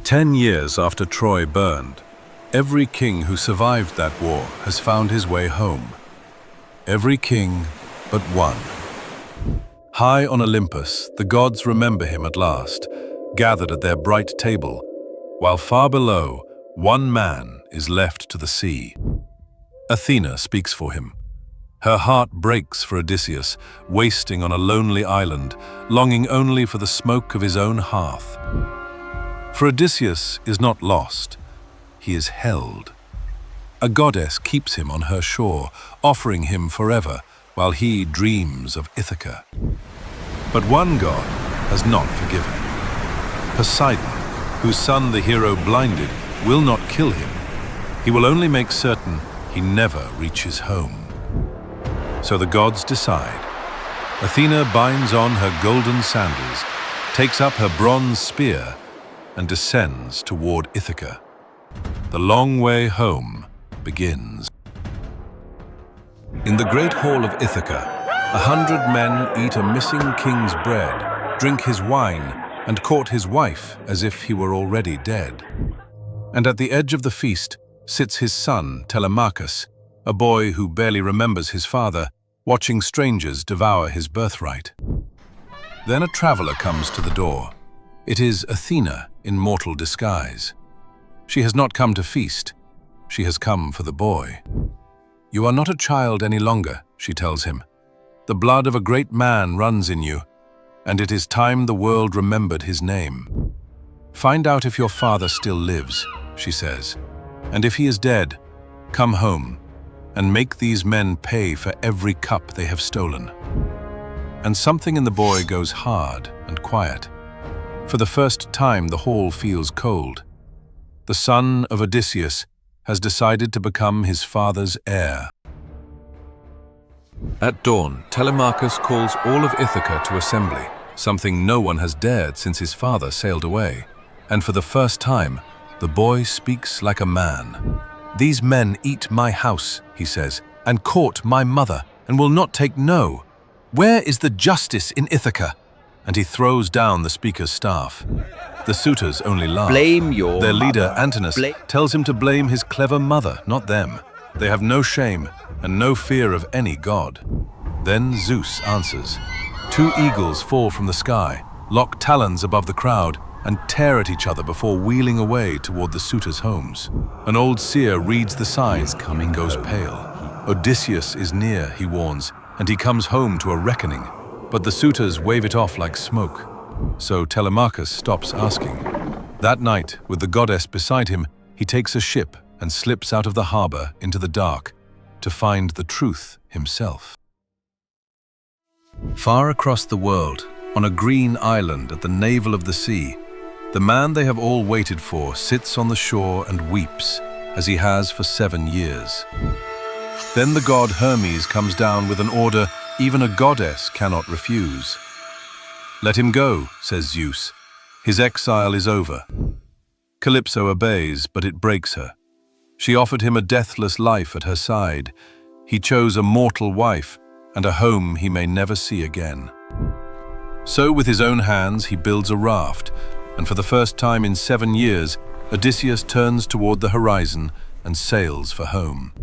10 years after Troy burned, every king who survived that war has found his way home. Every king but one. High on Olympus, the gods remember him at last, gathered at their bright table, while far below, one man is left to the sea. Athena speaks for him. Her heart breaks for Odysseus, wasting on a lonely island, longing only for the smoke of his own hearth. For Odysseus is not lost, he is held. A goddess keeps him on her shore, offering him forever, while he dreams of Ithaca. But one god has not forgiven. Poseidon, whose son the hero blinded, will not kill him. He will only make certain he never reaches home. So the gods decide. Athena binds on her golden sandals, takes up her bronze spear, and descends toward Ithaca. The long way home begins. In the great hall of Ithaca, 100 men eat a missing king's bread, drink his wine, and court his wife as if he were already dead. And at the edge of the feast sits his son, Telemachus, a boy who barely remembers his father, watching strangers devour his birthright. Then a traveler comes to the door. It is Athena in mortal disguise. She has not come to feast. She has come for the boy. "You are not a child any longer," she tells him. "The blood of a great man runs in you, and it is time the world remembered his name. Find out if your father still lives," she says, "and if he is dead, come home and make these men pay for every cup they have stolen." And something in the boy goes hard and quiet. For the first time, the hall feels cold. The son of Odysseus has decided to become his father's heir. At dawn, Telemachus calls all of Ithaca to assembly, something no one has dared since his father sailed away. And for the first time, the boy speaks like a man. "These men eat my house," he says, "and court my mother, and will not take no. Where is the justice in Ithaca?" And he throws down the speaker's staff. The suitors only laugh. Their leader, Antinous, tells him to blame his clever mother, not them. They have no shame and no fear of any god. Then Zeus answers. 2 eagles fall from the sky, lock talons above the crowd, and tear at each other before wheeling away toward the suitors' homes. An old seer reads the signs and goes pale. Odysseus is near, he warns, and he comes home to a reckoning. But the suitors wave it off like smoke. So Telemachus stops asking. That night, with the goddess beside him, he takes a ship and slips out of the harbor into the dark to find the truth himself. Far across the world, on a green island at the navel of the sea, the man they have all waited for sits on the shore and weeps, as he has for 7 years. Then the god Hermes comes down with an order even a goddess cannot refuse. "Let him go," says Zeus. "His exile is over." Calypso obeys, but it breaks her. She offered him a deathless life at her side. He chose a mortal wife and a home he may never see again. So with his own hands he builds a raft, and for the first time in 7 years, Odysseus turns toward the horizon and sails for home.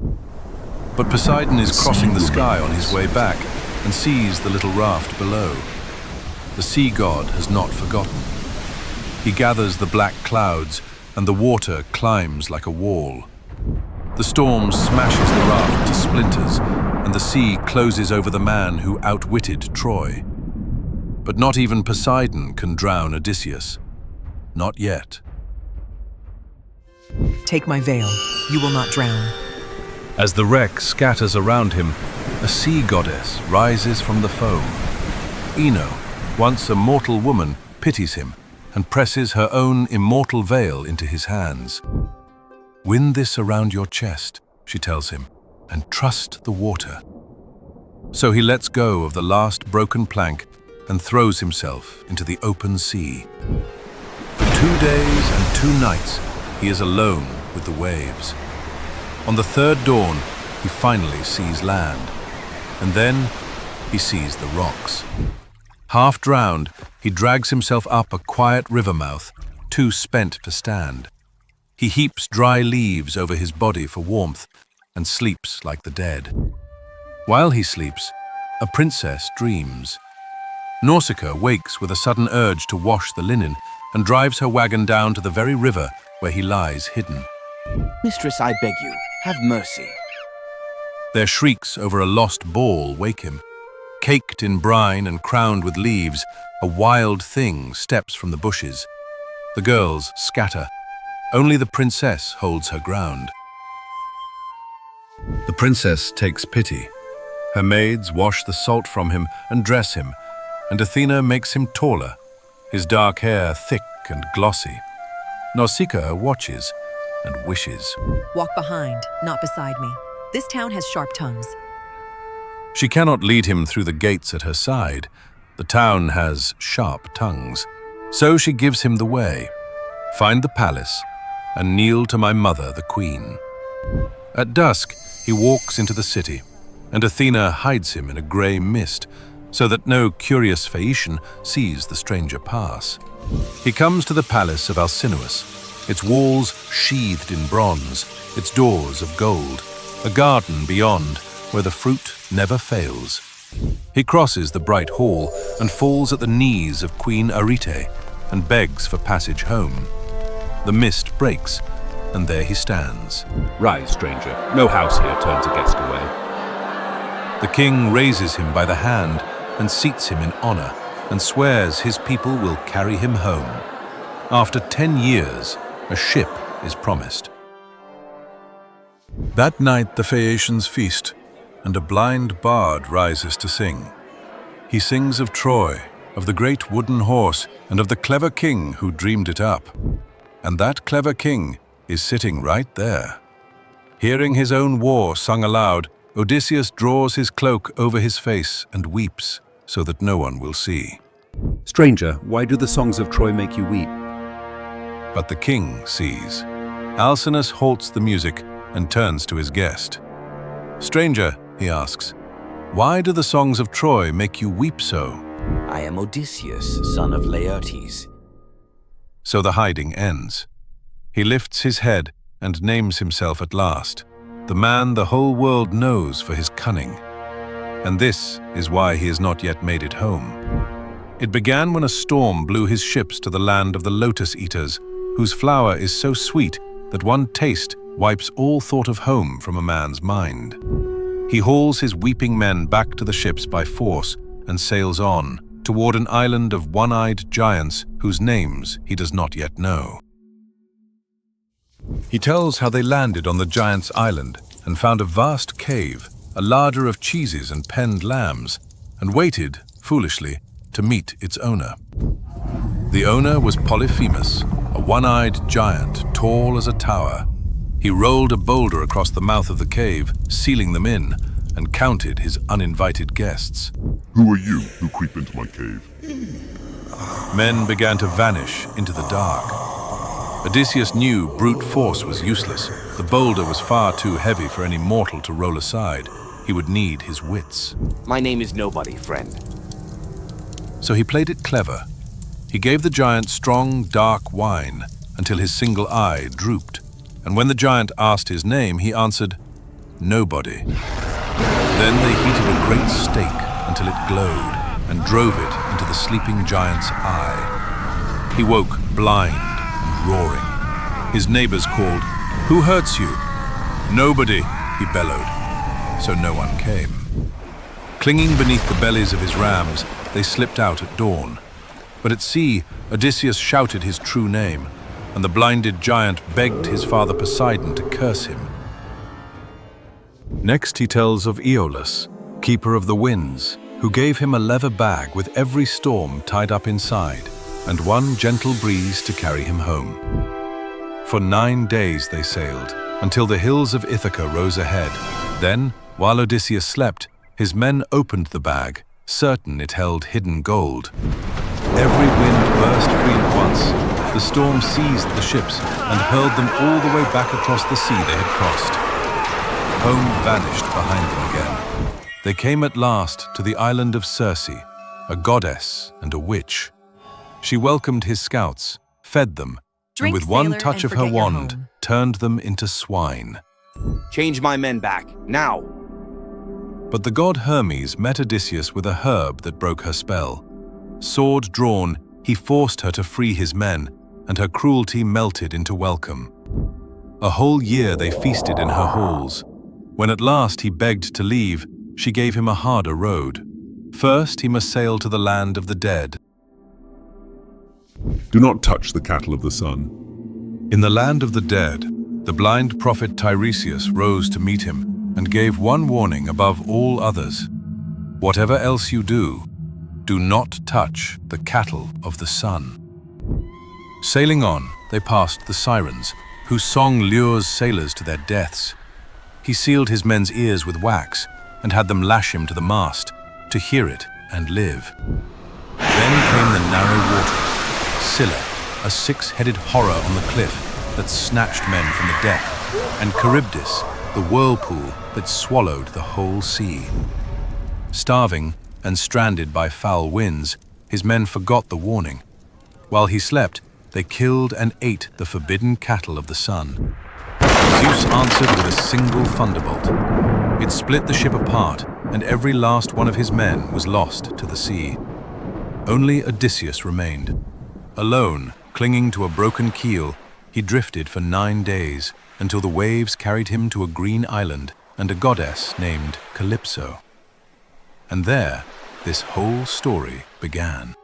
But Poseidon is crossing the sky on his way back and sees the little raft below. The sea god has not forgotten. He gathers the black clouds, and the water climbs like a wall. The storm smashes the raft to splinters, and the sea closes over the man who outwitted Troy. But not even Poseidon can drown Odysseus. Not yet. "Take my veil, you will not drown." As the wreck scatters around him, a sea goddess rises from the foam. Ino, once a mortal woman, pities him and presses her own immortal veil into his hands. "Win this around your chest," she tells him, "and trust the water." So he lets go of the last broken plank and throws himself into the open sea. For 2 days and 2 nights, he is alone with the waves. On the 3rd dawn, he finally sees land, and then he sees the rocks. Half drowned, he drags himself up a quiet river mouth too spent to stand. He heaps dry leaves over his body for warmth and sleeps like the dead. While he sleeps, a princess dreams. Nausicaa wakes with a sudden urge to wash the linen and drives her wagon down to the very river where he lies hidden. Mistress, I beg you, have mercy. Their shrieks over a lost ball wake him. Caked in brine and crowned with leaves, a wild thing steps from the bushes. The girls scatter. Only the princess holds her ground. The princess takes pity. Her maids wash the salt from him and dress him, and Athena makes him taller, his dark hair thick and glossy. Nausicaa watches and wishes. Walk behind, not beside me. This town has sharp tongues. She cannot lead him through the gates at her side. The town has sharp tongues. So she gives him the way. Find the palace and kneel to my mother, the queen. At dusk, he walks into the city, and Athena hides him in a grey mist, so that no curious Phaeacian sees the stranger pass. He comes to the palace of Alcinous, its walls sheathed in bronze, its doors of gold, a garden beyond where the fruit never fails. He crosses the bright hall and falls at the knees of Queen Arete and begs for passage home. The mist breaks, and there he stands. Rise, stranger. No house here turns a guest away. The king raises him by the hand and seats him in honor and swears his people will carry him home. After 10 years, a ship is promised. That night the Phaeacians feast, and a blind bard rises to sing. He sings of Troy, of the great wooden horse, and of the clever king who dreamed it up. And that clever king is sitting right there. Hearing his own war sung aloud, Odysseus draws his cloak over his face and weeps so that no one will see. Stranger, why do the songs of Troy make you weep? But the king sees. Alcinous halts the music and turns to his guest. Stranger, he asks, why do the songs of Troy make you weep so? I am Odysseus, son of Laertes. So the hiding ends. He lifts his head and names himself at last, the man the whole world knows for his cunning. And this is why he has not yet made it home. It began when a storm blew his ships to the land of the Lotus-Eaters, whose flower is so sweet that one taste wipes all thought of home from a man's mind. He hauls his weeping men back to the ships by force and sails on toward an island of one-eyed giants whose names he does not yet know. He tells how they landed on the giants' island and found a vast cave, a larder of cheeses and penned lambs, and waited, foolishly, to meet its owner. The owner was Polyphemus, a one-eyed giant, tall as a tower. He rolled a boulder across the mouth of the cave, sealing them in, and counted his uninvited guests. Who are you who creep into my cave? Men began to vanish into the dark. Odysseus knew brute force was useless. The boulder was far too heavy for any mortal to roll aside. He would need his wits. My name is nobody, friend. So he played it clever. He gave the giant strong, dark wine until his single eye drooped. And when the giant asked his name, he answered, "Nobody." Then they heated a great stake until it glowed and drove it into the sleeping giant's eye. He woke blind and roaring. His neighbors called, "Who hurts you?" "Nobody," he bellowed. So no one came. Clinging beneath the bellies of his rams, they slipped out at dawn. But at sea, Odysseus shouted his true name, and the blinded giant begged his father Poseidon to curse him. Next he tells of Aeolus, keeper of the winds, who gave him a leather bag with every storm tied up inside, and one gentle breeze to carry him home. For 9 days they sailed, until the hills of Ithaca rose ahead. Then, while Odysseus slept, his men opened the bag, certain it held hidden gold. Every wind burst free at once. The storm seized the ships and hurled them all the way back across the sea they had crossed. Home vanished behind them again. They came at last to the island of Circe, a goddess and a witch. She welcomed his scouts, fed them, Drink, and with one sailor, touch and of her forget your wand, home. turned them into swine. Change my men back, now! But the god Hermes met Odysseus with a herb that broke her spell. Sword drawn, he forced her to free his men, and her cruelty melted into welcome. A whole year they feasted in her halls. When at last he begged to leave, she gave him a harder road. First, he must sail to the land of the dead. Do not touch the cattle of the sun. In the land of the dead, the blind prophet Tiresias rose to meet him and gave one warning above all others. Whatever else you do not touch the cattle of the sun. Sailing on, they passed the Sirens, whose song lures sailors to their deaths. He sealed his men's ears with wax and had them lash him to the mast to hear it and live. Then came the narrow water, Scylla, a six-headed horror on the cliff that snatched men from the deck, and Charybdis, the whirlpool that swallowed the whole sea. Starving and stranded by foul winds, his men forgot the warning. While he slept, they killed and ate the forbidden cattle of the sun. Zeus answered with a single thunderbolt. It split the ship apart, and every last one of his men was lost to the sea. Only Odysseus remained. Alone, clinging to a broken keel, he drifted for 9 days, until the waves carried him to a green island and a goddess named Calypso. And there, this whole story began.